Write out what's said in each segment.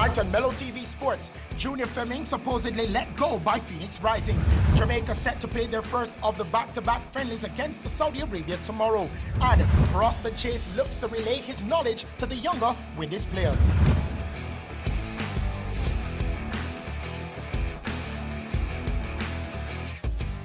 Tonight on Mello Tv Sports, Junior Fleming supposedly let go by Phoenix Rising. Jamaica set to play their first of the back-to-back friendlies against Saudi Arabia tomorrow. And Roston Chase looks to relay his knowledge to the younger Windies players.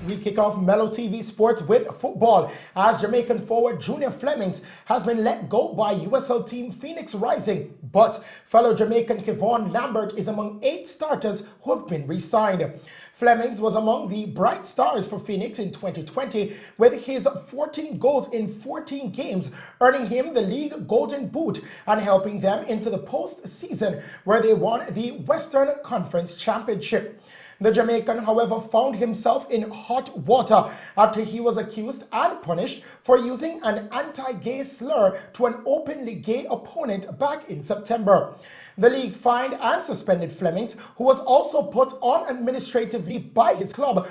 We kick off Mello TV Sports with football as Jamaican forward Junior Flemings has been let go by USL team Phoenix Rising, but fellow Jamaican Kevon Lambert is among 8 starters who have been re-signed. Flemings was among the bright stars for Phoenix in 2020 with his 14 goals in 14 games, earning him the league Golden Boot and helping them into the postseason where they won the Western Conference Championship. The Jamaican, however, found himself in hot water after he was accused and punished for using an anti-gay slur to an openly gay opponent back in September. The league fined and suspended Flemings, who was also put on administrative leave by his club,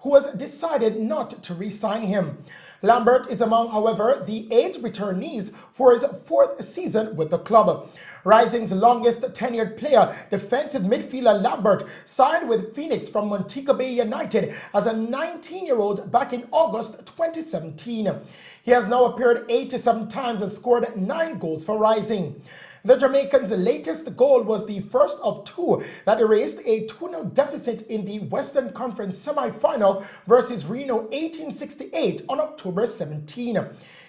who has decided not to re-sign him. Lambert is among, however, the 8 returnees for his 4th season with the club. Rising's longest tenured player, defensive midfielder Lambert, signed with Phoenix from Montego Bay United as a 19-year-old back in August 2017. He has now appeared 87 times and scored 9 goals for Rising. The Jamaicans' latest goal was the first of 2 that erased a 2-0 deficit in the Western Conference semi-final versus Reno 1868 on October 17.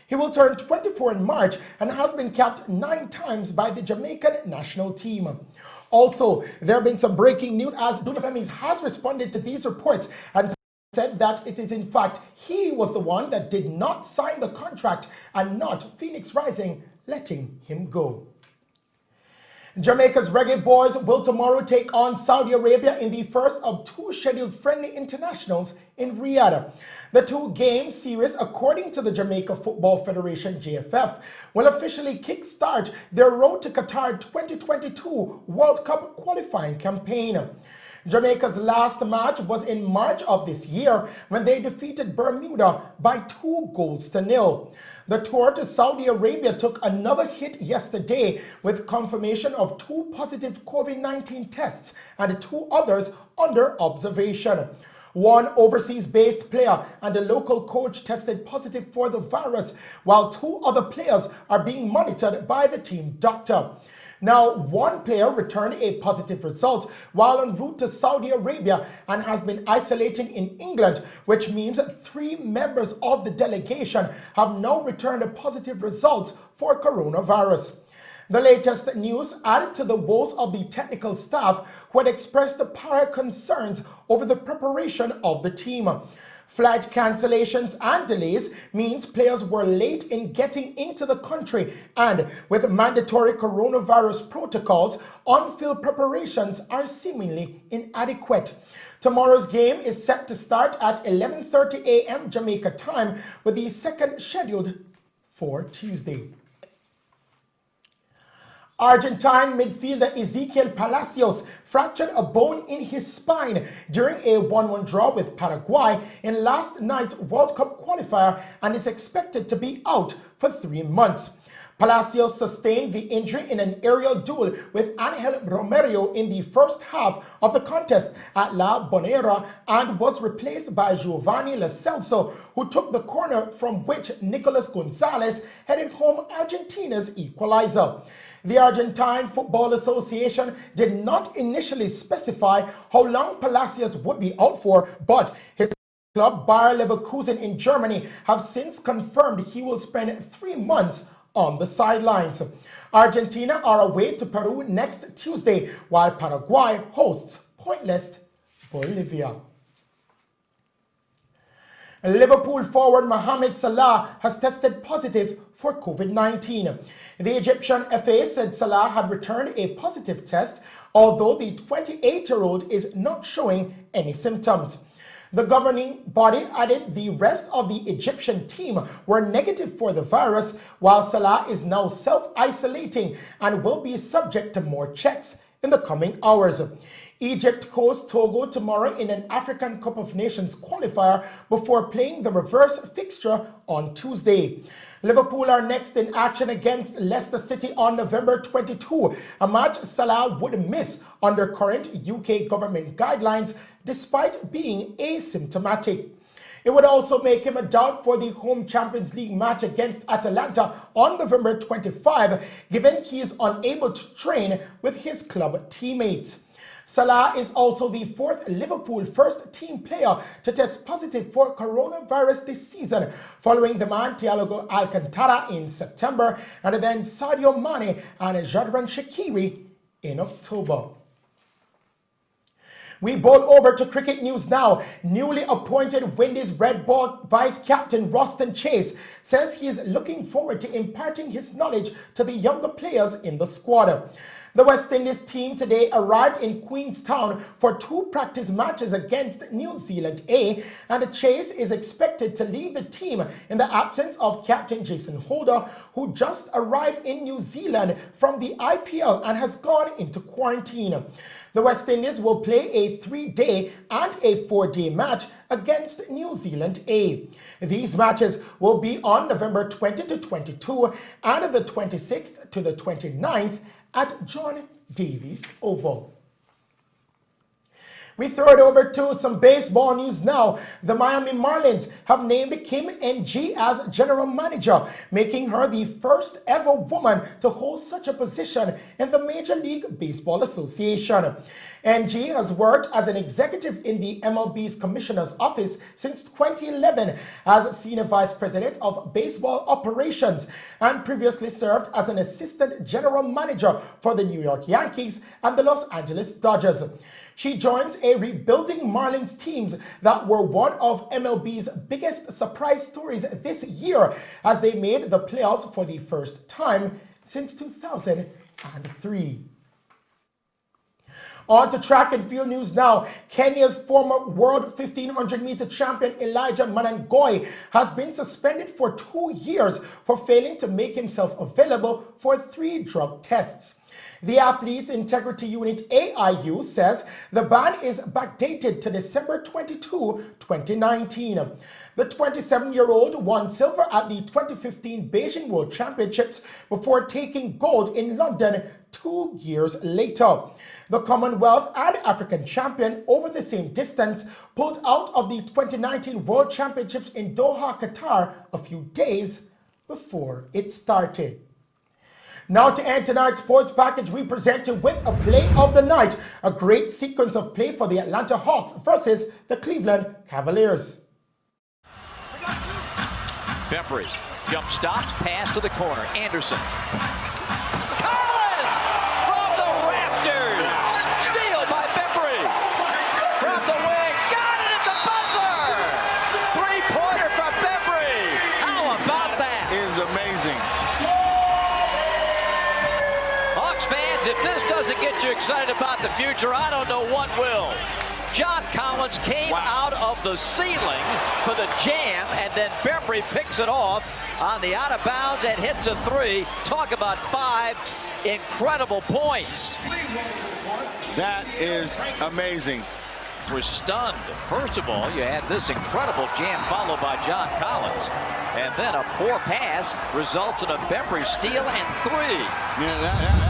He will turn 24 in March and has been capped 9 times by the Jamaican national team. Also, there have been some breaking news as Junior Flemings has responded to these reports and said that it is in fact he was the one that did not sign the contract and not Phoenix Rising letting him go. Jamaica's Reggae Boys will tomorrow take on Saudi Arabia in the first of 2 scheduled friendly internationals in Riyadh. The 2-game series, according to the Jamaica Football Federation (JFF), will officially kickstart their road to Qatar 2022 World Cup qualifying campaign. Jamaica's last match was in March of this year when they defeated Bermuda by 2-0. The tour to Saudi Arabia took another hit yesterday with confirmation of 2 positive COVID-19 tests and 2 others under observation. 1 overseas-based player and a local coach tested positive for the virus, while 2 other players are being monitored by the team doctor. Now, 1 player returned a positive result while en route to Saudi Arabia and has been isolating in England, which means 3 members of the delegation have now returned a positive result for coronavirus. The latest news added to the woes of the technical staff who had expressed prior concerns over the preparation of the team. Flight cancellations and delays means players were late in getting into the country, and with mandatory coronavirus protocols, on-field preparations are seemingly inadequate. Tomorrow's game is set to start at 11:30 a.m. Jamaica time, with the second scheduled for Tuesday. Argentine midfielder Ezequiel Palacios fractured a bone in his spine during a 1-1 draw with Paraguay in last night's World Cup qualifier and is expected to be out for 3 months. Palacios sustained the injury in an aerial duel with Angel Romero in the first half of the contest at La Bonera and was replaced by Giovanni Lo Celso, who took the corner from which Nicolas Gonzalez headed home Argentina's equalizer. The Argentine Football Association did not initially specify how long Palacios would be out for, but his club Bayer Leverkusen in Germany have since confirmed he will spend 3 months on the sidelines. Argentina are away to Peru next Tuesday, while Paraguay hosts pointless Bolivia. Liverpool forward Mohamed Salah has tested positive for COVID-19. The Egyptian FA said Salah had returned a positive test, although the 28-year-old is not showing any symptoms. The governing body added the rest of the Egyptian team were negative for the virus, while Salah is now self-isolating and will be subject to more checks in the coming hours. Egypt hosts Togo tomorrow in an African Cup of Nations qualifier before playing the reverse fixture on Tuesday. Liverpool are next in action against Leicester City on November 22, a match Salah would miss under current UK government guidelines despite being asymptomatic. It would also make him a doubt for the home Champions League match against Atalanta on November 25, given he is unable to train with his club teammates. Salah is also the fourth Liverpool first-team player to test positive for coronavirus this season, following the man Thiago Alcantara in September and then Sadio Mane and Jadran Shaqiri in October. We bowl over to cricket news now. Newly appointed Windies Red Ball Vice Captain Roston Chase says he is looking forward to imparting his knowledge to the younger players in the squad. The West Indies team today arrived in Queenstown for 2 practice matches against New Zealand A, and Chase is expected to lead the team in the absence of Captain Jason Holder, who just arrived in New Zealand from the IPL and has gone into quarantine. The West Indies will play a 3-day and a 4-day match against New Zealand A. These matches will be on November 20 to 22 and the 26th to the 29th at John Davies Oval. We throw it over to some baseball news now. The Miami Marlins have named Kim Ng as general manager, making her the first ever woman to hold such a position in the Major League Baseball Association. Ng has worked as an executive in the MLB's commissioner's office since 2011 as senior vice president of baseball operations, and previously served as an assistant general manager for the New York Yankees and the Los Angeles Dodgers. She joins a rebuilding Marlins teams that were one of MLB's biggest surprise stories this year as they made the playoffs for the first time since 2003. On to track and field news now. Kenya's former world 1500-meter champion Elijah Manangoi has been suspended for 2 years for failing to make himself available for 3 drug tests. The Athletes Integrity Unit AIU says the ban is backdated to December 22, 2019. The 27-year-old won silver at the 2015 Beijing World Championships before taking gold in London 2 years later. The Commonwealth and African champion over the same distance pulled out of the 2019 World Championships in Doha, Qatar a few days before it started. Now to end tonight's sports package, we present you with a play of the night, a great sequence of play for the Atlanta Hawks versus the Cleveland Cavaliers. Bembry, jump stop, pass to the corner, Anderson. If this doesn't get you excited about the future, I don't know what will. John Collins came out of the ceiling for the jam, and then Bembry picks it off on the out of bounds and hits a 3. Talk about 5 incredible points. That is amazing. We're stunned. First of all, you had this incredible jam followed by John Collins, and then a poor pass results in a Bembry steal and 3. Yeah,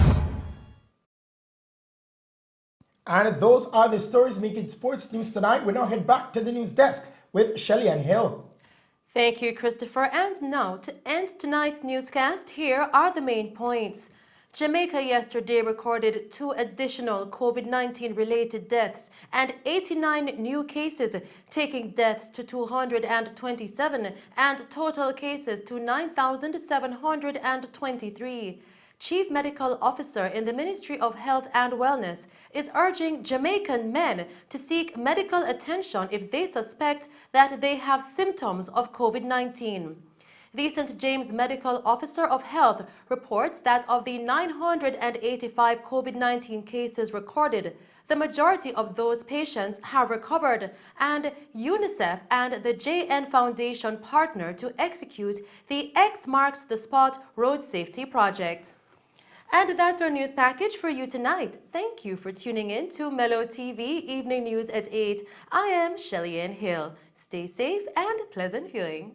And those are the stories making sports news tonight. We now head back to the news desk with Shelly Ann Hill. Thank you, Christopher. And now, to end tonight's newscast, here are the main points. Jamaica yesterday recorded 2 additional COVID-19 related deaths and 89 new cases, taking deaths to 227 and total cases to 9,723. Chief Medical Officer in the Ministry of Health and Wellness is urging Jamaican men to seek medical attention if they suspect that they have symptoms of COVID-19. The St. James Medical Officer of Health reports that of the 985 COVID-19 cases recorded, the majority of those patients have recovered, and UNICEF and the JN Foundation partner to execute the X Marks the Spot Road Safety Project. And that's our news package for you tonight. Thank you for tuning in to Mello TV Evening News at 8. I am Shelly Ann Hill. Stay safe and pleasant viewing.